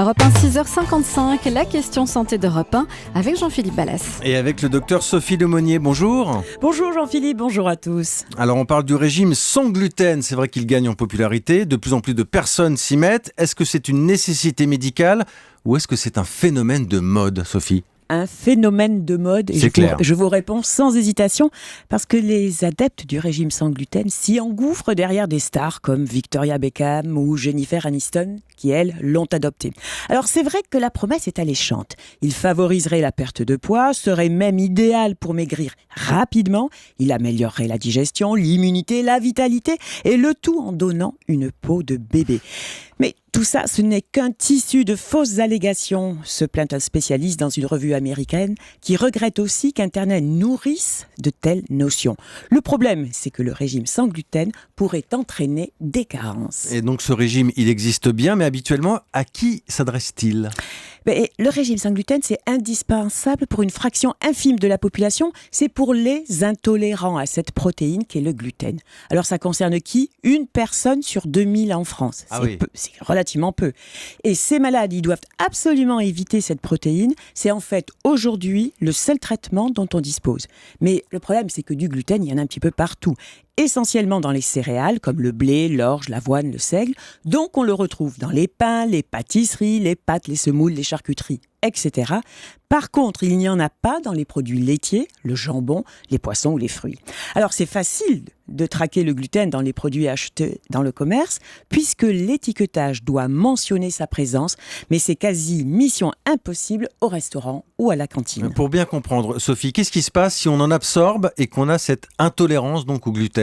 Europe 1, 6h55, la question santé d'Europe 1 avec Jean-Philippe Ballas. Et avec le docteur Sophie Lemonnier, bonjour. Bonjour Jean-Philippe, bonjour à tous. Alors on parle du régime sans gluten, c'est vrai qu'il gagne en popularité, de plus en plus de personnes s'y mettent. Est-ce que c'est une nécessité médicale ou est-ce que c'est un phénomène de mode, Sophie ? Un phénomène de mode, et je vous réponds sans hésitation, parce que les adeptes du régime sans gluten s'y engouffrent derrière des stars comme Victoria Beckham ou Jennifer Aniston, qui elles l'ont adopté. Alors c'est vrai que la promesse est alléchante. Il favoriserait la perte de poids, serait même idéal pour maigrir rapidement, il améliorerait la digestion, l'immunité, la vitalité, et le tout en donnant une peau de bébé. Mais tout ça, ce n'est qu'un tissu de fausses allégations, se plaint un spécialiste dans une revue américaine qui regrette aussi qu'Internet nourrisse de telles notions. Le problème, c'est que le régime sans gluten pourrait entraîner des carences. Et donc ce régime, il existe bien, mais habituellement, à qui s'adresse-t-il ? Le régime sans gluten, c'est indispensable pour une fraction infime de la population. C'est pour les intolérants à cette protéine qu'est le gluten. Alors ça concerne qui ? Une personne sur 2000 en France. C'est relativement peu. Et ces malades, ils doivent absolument éviter cette protéine. C'est en fait aujourd'hui le seul traitement dont on dispose. Mais le problème, c'est que du gluten, il y en a un petit peu partout. Essentiellement dans les céréales comme le blé, l'orge, l'avoine, le seigle. Donc on le retrouve dans les pains, les pâtisseries, les pâtes, les semoules, les charcuteries, etc. Par contre, il n'y en a pas dans les produits laitiers, le jambon, les poissons ou les fruits. Alors c'est facile de traquer le gluten dans les produits achetés dans le commerce, puisque l'étiquetage doit mentionner sa présence, mais c'est quasi mission impossible au restaurant ou à la cantine. Pour bien comprendre, Sophie, qu'est-ce qui se passe si on en absorbe et qu'on a cette intolérance donc au gluten ?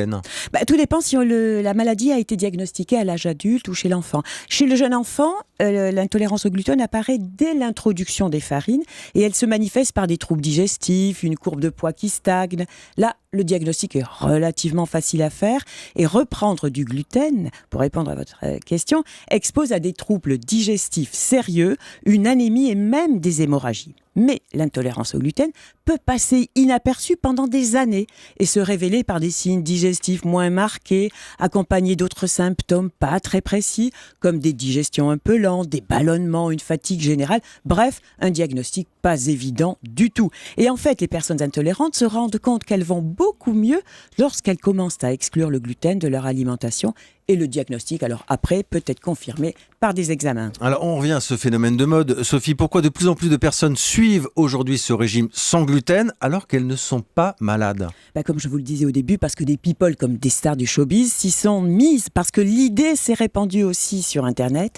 Tout dépend si la maladie a été diagnostiquée à l'âge adulte ou chez l'enfant. Chez le jeune enfant, l'intolérance au gluten apparaît dès l'introduction des farines et elle se manifeste par des troubles digestifs, une courbe de poids qui stagne. Là, le diagnostic est relativement facile à faire et reprendre du gluten, pour répondre à votre question, expose à des troubles digestifs sérieux, une anémie et même des hémorragies. Mais l'intolérance au gluten peut passer inaperçue pendant des années et se révéler par des signes digestifs moins marqués, accompagnés d'autres symptômes pas très précis, comme des digestions un peu lentes, des ballonnements, une fatigue générale, bref, un diagnostic pas évident du tout. Et en fait, les personnes intolérantes se rendent compte qu'elles vont beaucoup mieux lorsqu'elles commencent à exclure le gluten de leur alimentation et le diagnostic, alors après, peut être confirmé par des examens. Alors on revient à ce phénomène de mode. Sophie, pourquoi de plus en plus de personnes suivent aujourd'hui ce régime sans gluten alors qu'elles ne sont pas malades ? Comme je vous le disais au début, parce que des people comme des stars du showbiz s'y sont mises, parce que l'idée s'est répandue aussi sur Internet,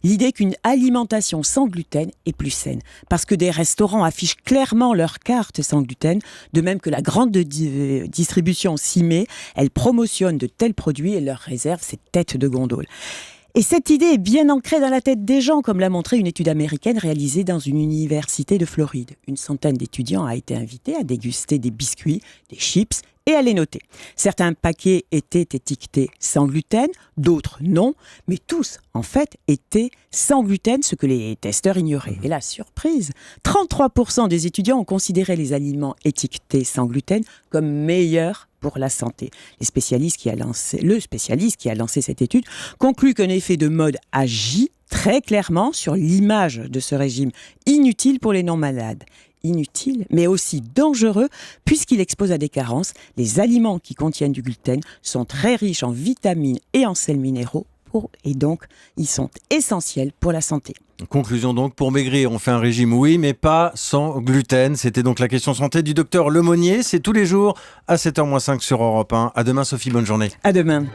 l'idée qu'une alimentation sans gluten est plus saine. Parce que des restaurants affichent clairement leur carte sans gluten, de même que la grande distribution s'y met, elle promotionne de tels produits et leur réserve ces têtes de gondole. Et cette idée est bien ancrée dans la tête des gens, comme l'a montré une étude américaine réalisée dans une université de Floride. Une centaine d'étudiants a été invités à déguster des biscuits, des chips et à les noter. Certains paquets étaient étiquetés sans gluten, d'autres non, mais tous, en fait, étaient sans gluten, ce que les testeurs ignoraient. Et la surprise, 33% des étudiants ont considéré les aliments étiquetés sans gluten comme meilleurs pour la santé. Le spécialiste qui a lancé cette étude conclut qu'un effet de mode agit très clairement sur l'image de ce régime, inutile pour les non-malades. Inutile, mais aussi dangereux, puisqu'il expose à des carences. Les aliments qui contiennent du gluten sont très riches en vitamines et en sels minéraux, et donc ils sont essentiels pour la santé. Conclusion donc, pour maigrir, on fait un régime, oui, mais pas sans gluten. C'était donc la question santé du docteur Lemonnier. C'est tous les jours à 7h-5 sur Europe 1. À demain Sophie, bonne journée. À demain.